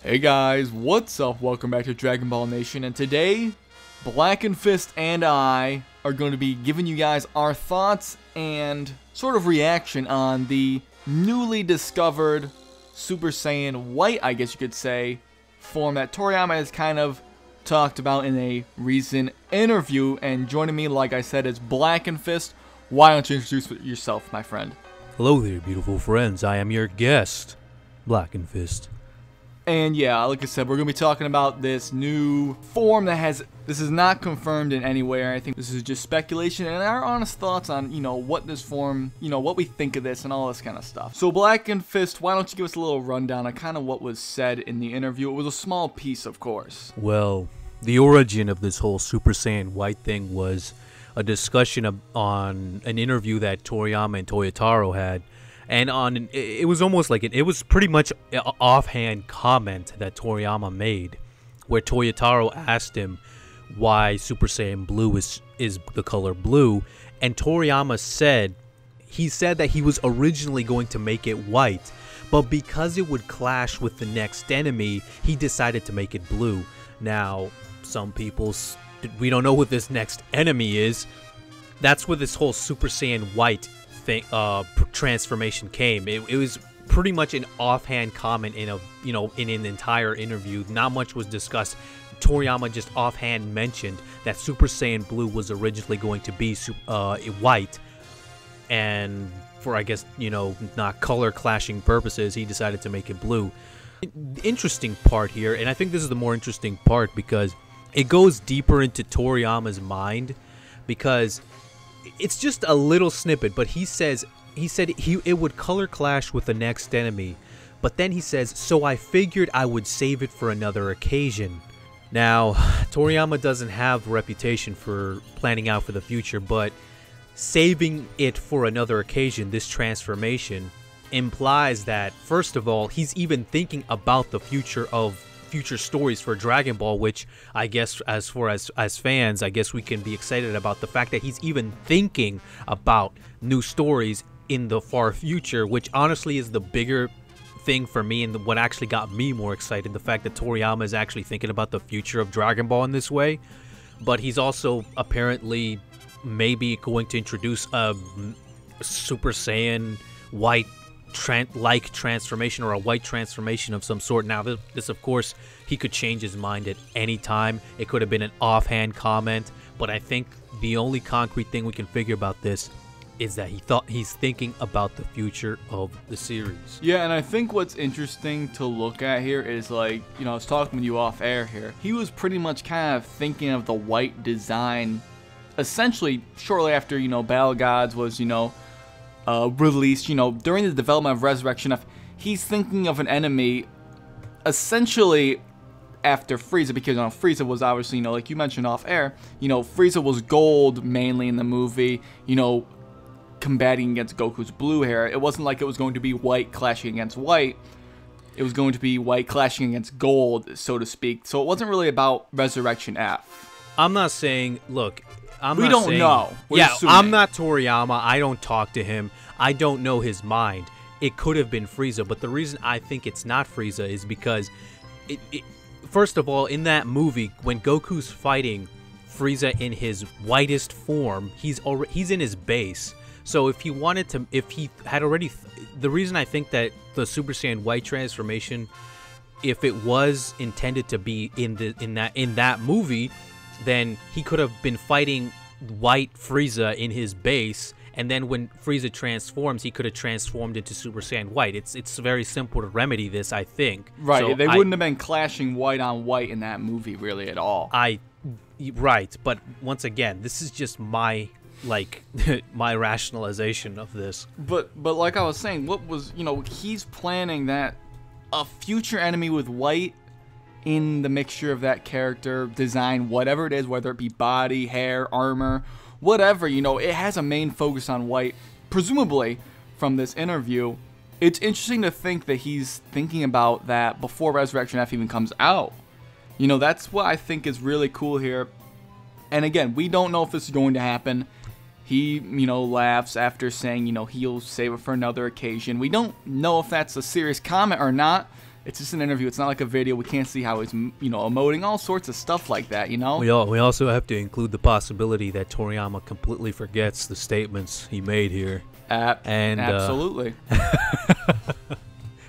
Hey guys, what's up? Welcome back to Dragon Ball Nation, and today, Blackenfist and I are going to be giving you guys our thoughts and sort of reaction on the newly discovered Super Saiyan White, I guess you could say, form that Toriyama has kind of talked about in a recent interview. And joining me, like I said, is Blackenfist. Why don't you introduce yourself, my friend? Hello there, beautiful friends. I am your guest, Blackenfist. And yeah, like I said, we're going to be talking about this new form that this is not confirmed in anywhere. I think this is just speculation and our honest thoughts on, what this form, what we think of this and all this kind of stuff. So Blackenfist, why don't you give us a little rundown on kind of what was said in the interview? It was a small piece, of course. Well, the origin of this whole Super Saiyan White thing was a discussion on an interview that Toriyama and Toyotarō had. And it was almost like it was pretty much an offhand comment that Toriyama made, where Toyotarō asked him why Super Saiyan Blue is the color blue, and Toriyama said that he was originally going to make it white, but because it would clash with the next enemy, he decided to make it blue. Now, some people, we don't know what this next enemy is. That's where this whole Super Saiyan White transformation came. It was pretty much an offhand comment in an entire interview. Not much was discussed. Toriyama just offhand mentioned that Super Saiyan Blue was originally going to be white, and for, I guess, not color clashing purposes, he decided to make it blue. The interesting part here, and I think this is the more interesting part because it goes deeper into Toriyama's mind, because it's just a little snippet, but he said it would color clash with the next enemy, but then he says, so I figured I would save it for another occasion. Now, Toriyama doesn't have a reputation for planning out for the future, but saving it for another occasion, this transformation, implies that, first of all, he's even thinking about the future stories for Dragon Ball, which I guess as fans, I guess we can be excited about the fact that he's even thinking about new stories in the far future, which honestly is the bigger thing for me and what actually got me more excited, the fact that Toriyama is actually thinking about the future of Dragon Ball in this way. But he's also apparently maybe going to introduce a Super Saiyan White like transformation, or a white transformation of some sort. Now this of course, he could change his mind at any time. It could have been an offhand comment, but I think the only concrete thing we can figure about this is that he's thinking about the future of the series. Yeah, and I think what's interesting to look at here is, like, I was talking with you off air here, he was pretty much kind of thinking of the white design essentially shortly after Battle Gods was released, during the development of Resurrection F. He's thinking of an enemy essentially after Frieza, because Frieza was obviously, like you mentioned off air, Frieza was gold mainly in the movie, combating against Goku's blue hair. It wasn't like it was going to be white clashing against white. It was going to be white clashing against gold, so to speak. So it wasn't really about Resurrection F. I'm not saying, look, we don't know. Yeah, I'm not Toriyama. I don't talk to him. I don't know his mind. It could have been Frieza, but the reason I think it's not Frieza is because, first of all, in that movie, when Goku's fighting Frieza in his whitest form, he's in his base. So if he had already, the reason I think that the Super Saiyan White transformation, if it was intended to be in that movie, then he could have been fighting white Frieza in his base, and then when Frieza transforms, he could have transformed into Super Saiyan White. It's very simple to remedy this, I think. Right, so they wouldn't have been clashing white on white in that movie really at all. Right, but once again, this is just my my rationalization of this. But like I was saying, what was, he's planning that a future enemy with white in the mixture of that character design, whatever it is, whether it be body, hair, armor, whatever, it has a main focus on white, presumably from this interview. It's interesting to think that he's thinking about that before Resurrection F even comes out. That's what I think is really cool here. And again, we don't know if this is going to happen. He, laughs after saying, he'll save it for another occasion. We don't know if that's a serious comment or not. It's just an interview. It's not like a video. We can't see how he's, emoting, all sorts of stuff like that, We also have to include the possibility that Toriyama completely forgets the statements he made here. Absolutely.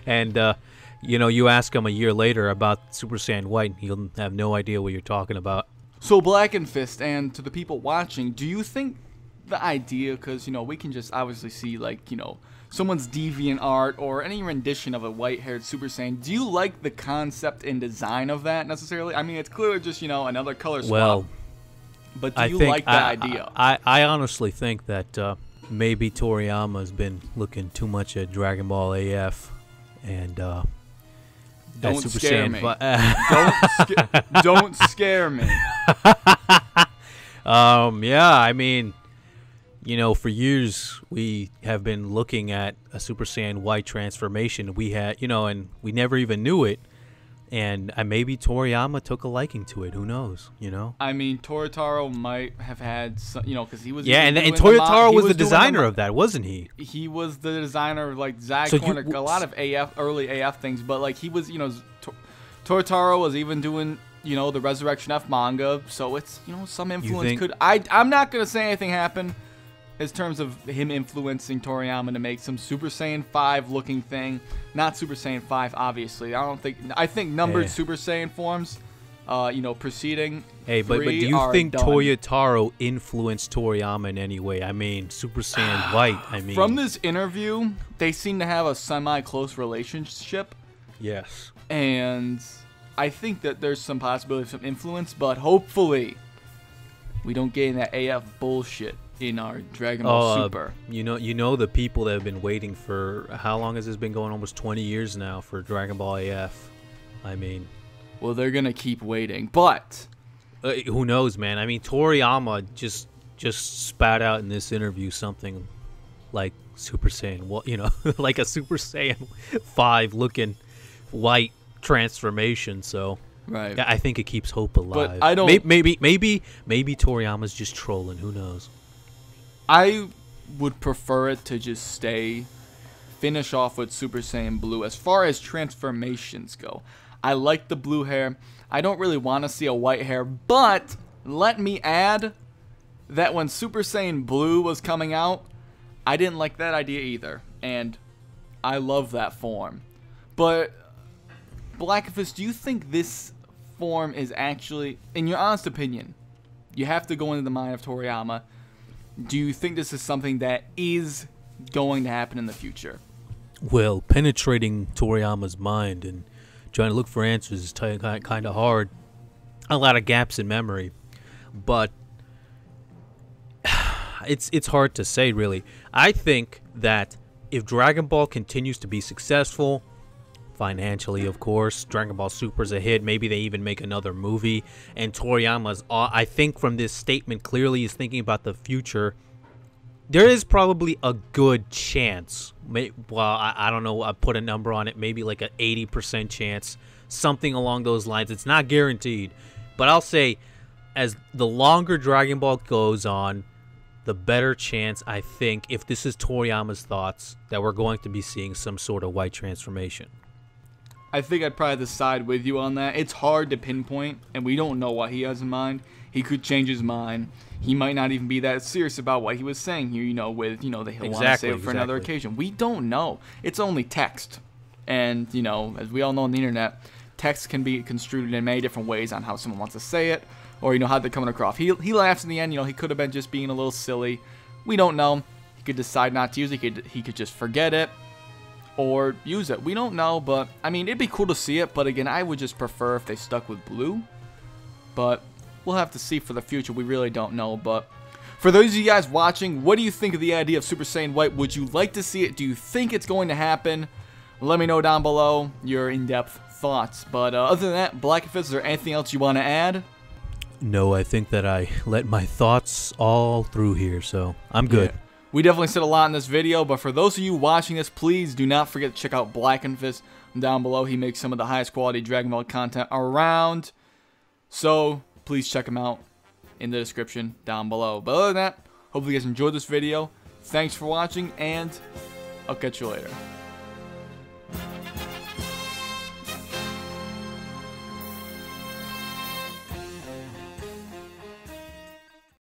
And you ask him a year later about Super Saiyan White, he'll have no idea what you're talking about. So Blackenfist, and to the people watching, do you think the idea, because, we can just obviously see, like, someone's deviant art or any rendition of a white-haired Super Saiyan, do you like the concept and design of that necessarily? I mean, it's clearly just, another color swap. Well, but do you like the idea? I honestly think that maybe Toriyama's been looking too much at Dragon Ball AF and don't Super scare Saiyan me. Don't scare me. Yeah, I mean, for years we have been looking at a Super Saiyan White transformation. We had, and we never even knew it. And maybe Toriyama took a liking to it. Who knows? I mean, Toyotarō might have had some, because he was. Yeah, and Toyotarō was the designer of that, wasn't he? He was the designer of, like, Zagcorn, a lot of early AF things. But, like, he was, Toyotarō was even doing, the Resurrection F manga. So it's, some influence could. I'm not gonna say anything happened in terms of him influencing Toriyama to make some Super Saiyan 5 looking thing. Not Super Saiyan 5, obviously. I think numbered Super Saiyan forms, preceding. Hey, but do you think Toyotarō influenced Toriyama in any way? I mean, Super Saiyan White, From this interview, they seem to have a semi-close relationship. Yes. And I think that there's some possibility of some influence, but hopefully we don't get in that AF bullshit in our Dragon Ball Super. The people that have been waiting for, how long has this been going? Almost 20 years now for Dragon Ball AF. I mean, well, they're gonna keep waiting, but who knows, man? I mean, Toriyama just spat out in this interview something like Super Saiyan, like a Super Saiyan 5 looking white transformation. So right, I think it keeps hope alive. But I don't. Maybe Toriyama's just trolling. Who knows? I would prefer it to just finish off with Super Saiyan Blue. As far as transformations go, I like the blue hair. I don't really want to see a white hair, but let me add that when Super Saiyan Blue was coming out, I didn't like that idea either, and I love that form. But Blackenfist, do you think this form is actually, in your honest opinion, you have to go into the mind of Toriyama, do you think this is something that is going to happen in the future? Well, penetrating Toriyama's mind and trying to look for answers is kind of hard. A lot of gaps in memory. But it's hard to say, really. I think that if Dragon Ball continues to be successful, financially, of course, Dragon Ball Super's a hit, maybe they even make another movie, and Toriyama's, I think from this statement clearly is thinking about the future, there is probably a good chance, well, I don't know, I put a number on it, maybe like an 80% chance, something along those lines. It's not guaranteed, but I'll say as the longer Dragon Ball goes on, the better chance, I think, if this is Toriyama's thoughts, that we're going to be seeing some sort of white transformation. I think I'd probably decide with you on that. It's hard to pinpoint, and we don't know what he has in mind. He could change his mind. He might not even be that serious about what he was saying here, that he'll want to say it for another occasion. We don't know. It's only text. And, as we all know on the internet, text can be construed in many different ways on how someone wants to say it, or, how they're coming across. He laughs in the end, he could have been just being a little silly. We don't know. He could decide not to use it. He could just forget it. Or use it. We don't know, but I mean, it'd be cool to see it, but again, I would just prefer if they stuck with blue. But we'll have to see for the future. We really don't know. But for those of you guys watching, what do you think of the idea of Super Saiyan White? Would you like to see it? Do you think it's going to happen? Let me know down below your in-depth thoughts. But other than that, Blackenfist, is there anything else you want to add? No, I think that I let my thoughts all through here, so I'm good. Yeah. We definitely said a lot in this video, but for those of you watching this, please do not forget to check out Blackenfist down below. He makes some of the highest quality Dragon Ball content around, so please check him out in the description down below. But other than that, hopefully you guys enjoyed this video. Thanks for watching, and I'll catch you later.